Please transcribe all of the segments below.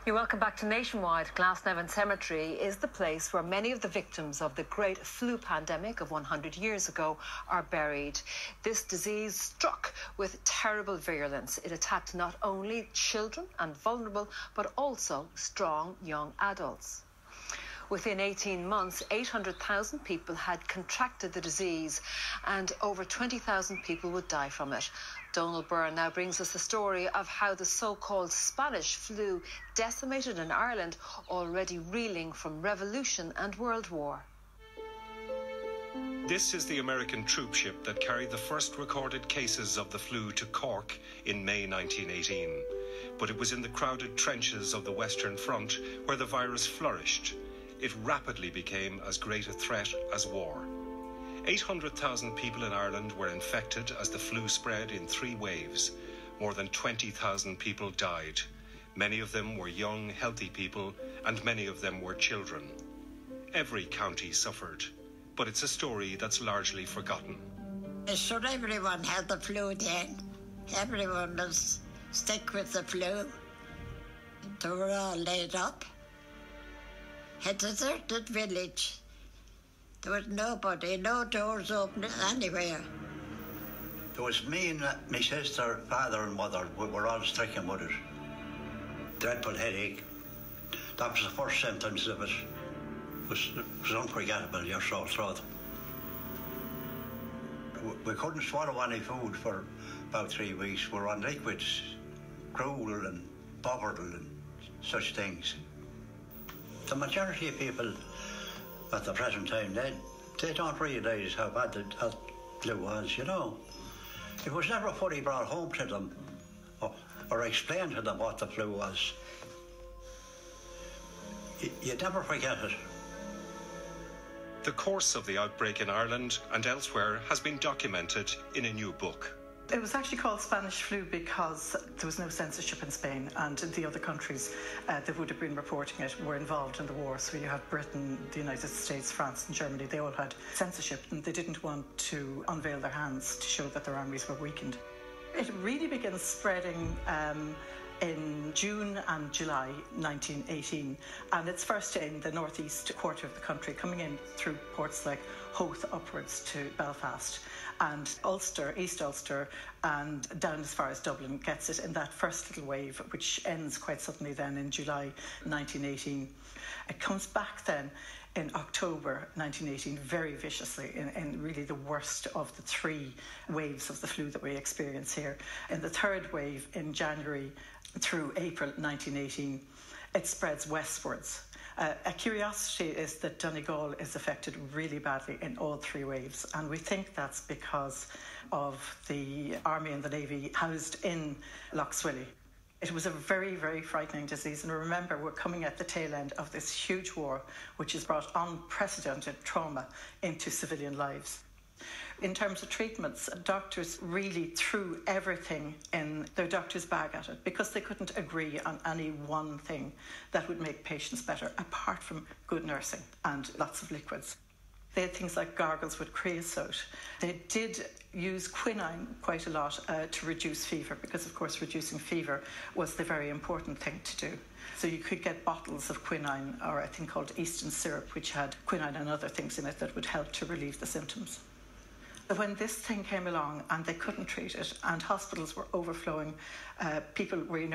You're welcome back to Nationwide. Glasnevin Cemetery is the place where many of the victims of the great flu pandemic of 100 years ago are buried. This disease struck with terrible virulence. It attacked not only children and vulnerable, but also strong young adults. Within 18 months, 800,000 people had contracted the disease and over 20,000 people would die from it. Donal Byrne now brings us the story of how the so-called Spanish flu decimated in Ireland, already reeling from revolution and World War. This is the American troop ship that carried the first recorded cases of the flu to Cork in May 1918. But it was in the crowded trenches of the Western Front where the virus flourished. It rapidly became as great a threat as war. 800,000 people in Ireland were infected as the flu spread in 3 waves. More than 20,000 people died. Many of them were young, healthy people, and many of them were children. Every county suffered, but it's a story that's largely forgotten. Sure, everyone had the flu then. Everyone was sick with the flu. They were all laid up. A deserted village. There was nobody, no doors open anywhere. There was me and my sister, father and mother. We were all stricken with it. Dreadful headache. That was the first symptoms of it. It was unforgettable, your sore throat. We couldn't swallow any food for about 3 weeks. We were on liquids, gruel and bovril and such things. The majority of people at the present time, they don't realise how bad the flu was, you know. It was never fully brought home to them or explained to them what the flu was. You never forget it. The course of the outbreak in Ireland and elsewhere has been documented in a new book. It was actually called Spanish flu because there was no censorship in Spain, and the other countries that would have been reporting it were involved in the war. So you have Britain, the United States, France and Germany. They all had censorship and they didn't want to unveil their hands to show that their armies were weakened. It really begins spreading in June and July 1918, and it's first in the northeast quarter of the country, coming in through ports like Howth upwards to Belfast, and Ulster, East Ulster, and down as far as Dublin gets it in that first little wave, which ends quite suddenly then in July 1918. It comes back then in October 1918 very viciously in really the worst of the 3 waves of the flu that we experience here. In the 3rd wave in January through April 1918, it spreads westwards. A curiosity is that Donegal is affected really badly in all 3 waves, and we think that's because of the Army and the Navy housed in Lough Swilly. It was a very, very frightening disease, and remember, we're coming at the tail end of this huge war, which has brought unprecedented trauma into civilian lives. In terms of treatments, doctors really threw everything in their doctor's bag at it because they couldn't agree on any one thing that would make patients better, apart from good nursing and lots of liquids. They had things like gargles with creosote. They did use quinine quite a lot to reduce fever because, of course, reducing fever was the very important thing to do. So you could get bottles of quinine or a thing called Easton syrup, which had quinine and other things in it that would help to relieve the symptoms. When this thing came along and they couldn't treat it and hospitals were overflowing, people were,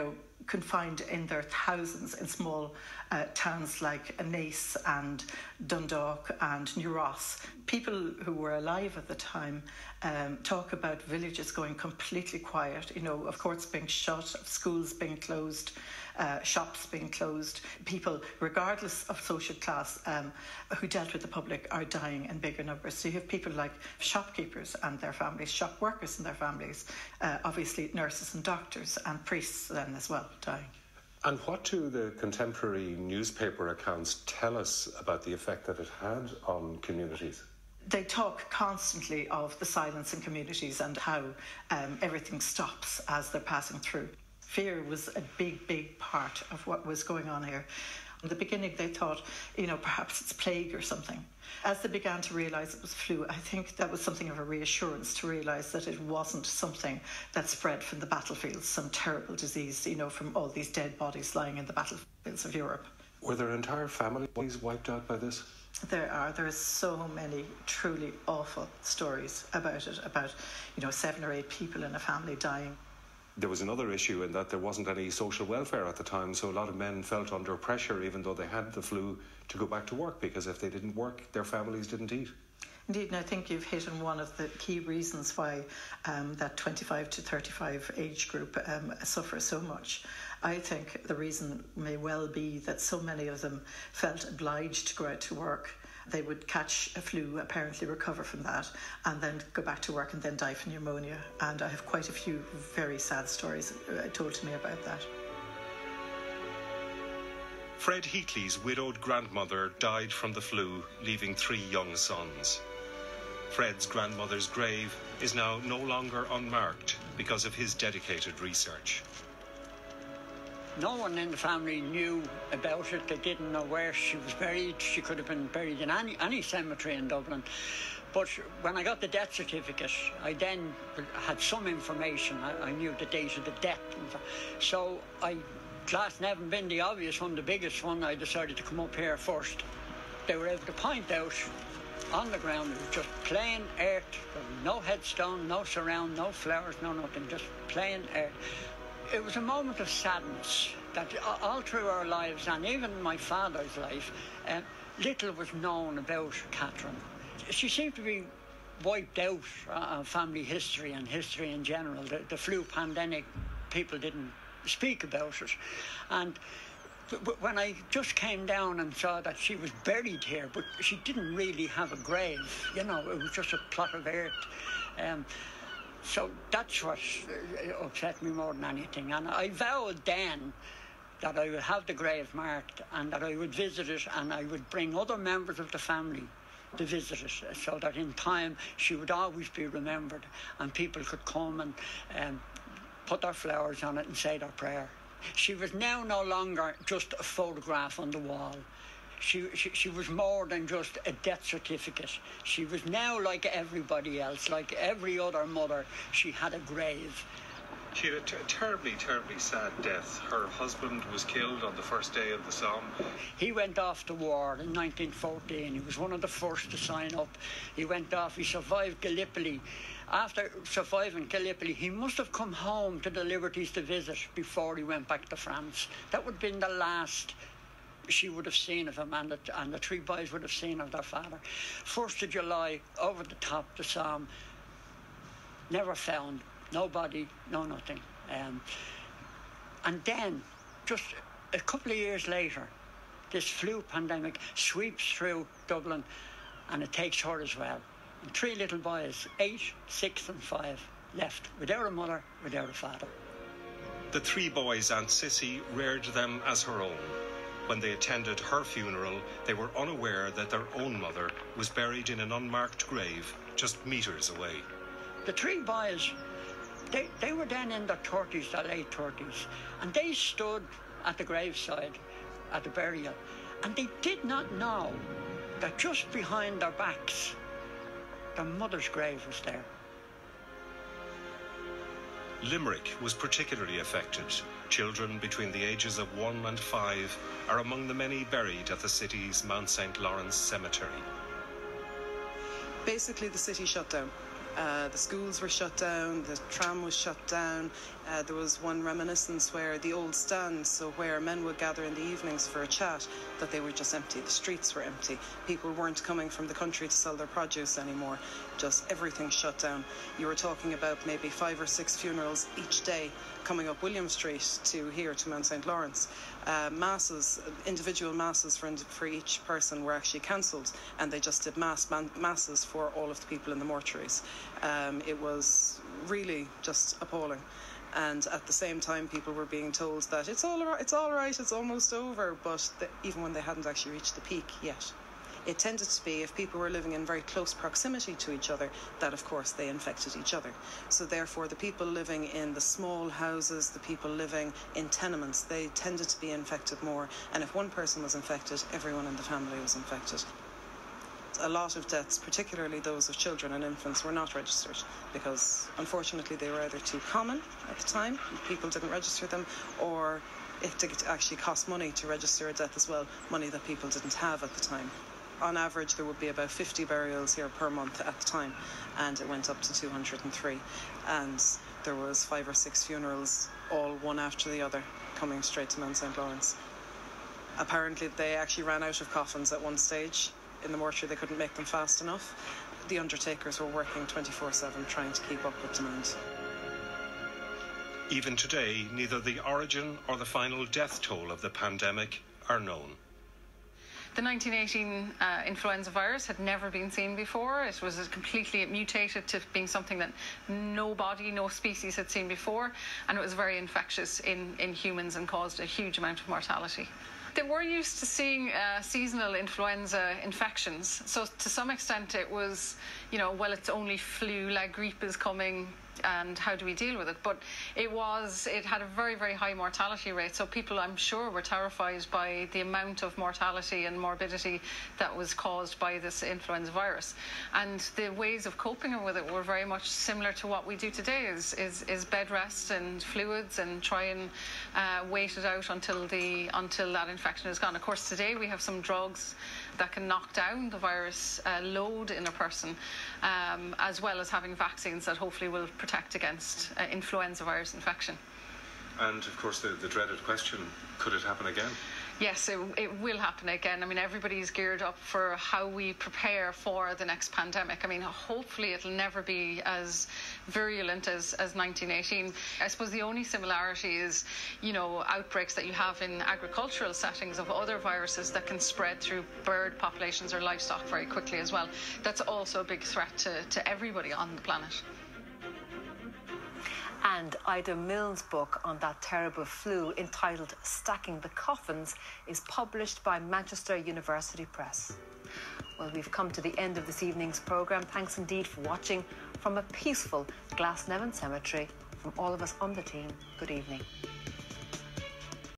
confined in their thousands in small towns like Naas and Dundalk and New Ross. People who were alive at the time talk about villages going completely quiet, of courts being shut, of schools being closed, shops being closed. People, regardless of social class, who dealt with the public are dying in bigger numbers. So you have people like shopkeepers and their families, shop workers and their families, obviously nurses and doctors and priests then as well dying. And what do the contemporary newspaper accounts tell us about the effect that it had on communities? They talk constantly of the silence in communities and how everything stops as they're passing through. Fear was a big, big part of what was going on here. In the beginning, they thought, perhaps it's plague or something. As they began to realise it was flu, I think that was something of a reassurance to realise that it wasn't something that spread from the battlefields, some terrible disease, from all these dead bodies lying in the battlefields of Europe. Were there entire families wiped out by this? There are so many truly awful stories about it, about 7 or 8 people in a family dying. There was another issue in that there wasn't any social welfare at the time, so a lot of men felt under pressure, even though they had the flu, to go back to work, because if they didn't work, their families didn't eat. Indeed, and I think you've hit on one of the key reasons why that 25 to 35 age group suffers so much. I think the reason may well be that so many of them felt obliged to go out to work. They would catch a flu, apparently recover from that, and then go back to work and then die from pneumonia. And I have quite a few very sad stories told to me about that. Fred Heatley's widowed grandmother died from the flu, leaving 3 young sons. Fred's grandmother's grave is now no longer unmarked because of his dedicated research. No one in the family knew about it. They didn't know where she was buried. She could have been buried in any cemetery in Dublin. But when I got the death certificate, I then had some information. I knew the date of the death. So Class 11 being the obvious one, the biggest one, I decided to come up here first. They were able to point out on the ground, it was just plain earth. There was no headstone, no surround, no flowers, no nothing, just plain earth. It was a moment of sadness that all through our lives, and even my father's life, little was known about Catherine. She seemed to be wiped out of family history and history in general. The flu pandemic, people didn't speak about it. And when I just came down and saw that she was buried here, but she didn't really have a grave, it was just a plot of earth. So that's what upset me more than anything. And I vowed then that I would have the grave marked and that I would visit it, and I would bring other members of the family to visit it, so that in time she would always be remembered and people could come and put their flowers on it and say their prayer. She was now no longer just a photograph on the wall. She was more than just a death certificate. She was now like everybody else, like every other mother. She had a grave. She had a terribly, terribly sad death. Her husband was killed on the first day of the Somme. He went off to war in 1914. He was one of the first to sign up. He went off, he survived Gallipoli. After surviving Gallipoli, he must have come home to the Liberties to visit before he went back to France. That would have been the last she would have seen of him, and the 3 boys would have seen of their father. 1st of July, over the top, the Somme, never found, no body, no nothing. And then, just a couple of years later, this flu pandemic sweeps through Dublin, and it takes her as well. And 3 little boys, 8, 6 and 5, left without a mother, without a father. The 3 boys' Aunt Sissy reared them as her own. When they attended her funeral, they were unaware that their own mother was buried in an unmarked grave just metres away. The 3 boys, they were then in their 30s, their late 30s, and they stood at the graveside at the burial, and they did not know that just behind their backs, their mother's grave was there. Limerick was particularly affected. Children between the ages of 1 and 5 are among the many buried at the city's Mount St. Lawrence Cemetery. Basically, the city shut down. The schools were shut down, the tram was shut down. There was one reminiscence where the old stands, so where men would gather in the evenings for a chat, that they were just empty. The streets were empty. People weren't coming from the country to sell their produce anymore. Just everything shut down. You were talking about maybe 5 or 6 funerals each day coming up William Street to here to Mount St. Lawrence. Masses, individual masses for each person were actually cancelled, and they just did masses for all of the people in the mortuaries. It was really just appalling. And at the same time, people were being told that it's all right, it's almost over, but even when they hadn't actually reached the peak yet. It tended to be if people were living in very close proximity to each other, that of course they infected each other. So therefore the people living in the small houses, the people living in tenements, they tended to be infected more. And if one person was infected, everyone in the family was infected. A lot of deaths, particularly those of children and infants, were not registered because unfortunately they were either too common at the time, people didn't register them, or it actually cost money to register a death as well, money that people didn't have at the time. On average there would be about 50 burials here per month at the time, and it went up to 203, and there was 5 or 6 funerals, all one after the other, coming straight to Mount St. Lawrence. Apparently they actually ran out of coffins at one stage. In the mortuary they couldn't make them fast enough. The undertakers were working 24/7 trying to keep up with demand. Even today, neither the origin or the final death toll of the pandemic are known. The 1918 influenza virus had never been seen before. It was completely mutated to being something that no species had seen before, and it was very infectious in humans and caused a huge amount of mortality. They were used to seeing seasonal influenza infections, so to some extent it was, well, it's only flu, la grippe is coming, and how do we deal with it? But it had a very, very high mortality rate, so people, I'm sure, were terrified by the amount of mortality and morbidity that was caused by this influenza virus. And the ways of coping with it were very much similar to what we do today, is bed rest and fluids, and try and wait it out until that infection is gone. Of course, today we have some drugs that can knock down the virus load in a person, as well as having vaccines that hopefully will protect against influenza virus infection. And of course the dreaded question, could it happen again? Yes, it will happen again. I mean, everybody's geared up for how we prepare for the next pandemic. I mean, hopefully it'll never be as virulent as 1918. I suppose the only similarity is, outbreaks that you have in agricultural settings of other viruses that can spread through bird populations or livestock very quickly as well. That's also a big threat to everybody on the planet. And Ida Milne's book on that terrible flu, entitled Stacking the Coffins, is published by Manchester University Press. Well, we've come to the end of this evening's programme. Thanks indeed for watching from a peaceful Glasnevin cemetery. From all of us on the team, good evening.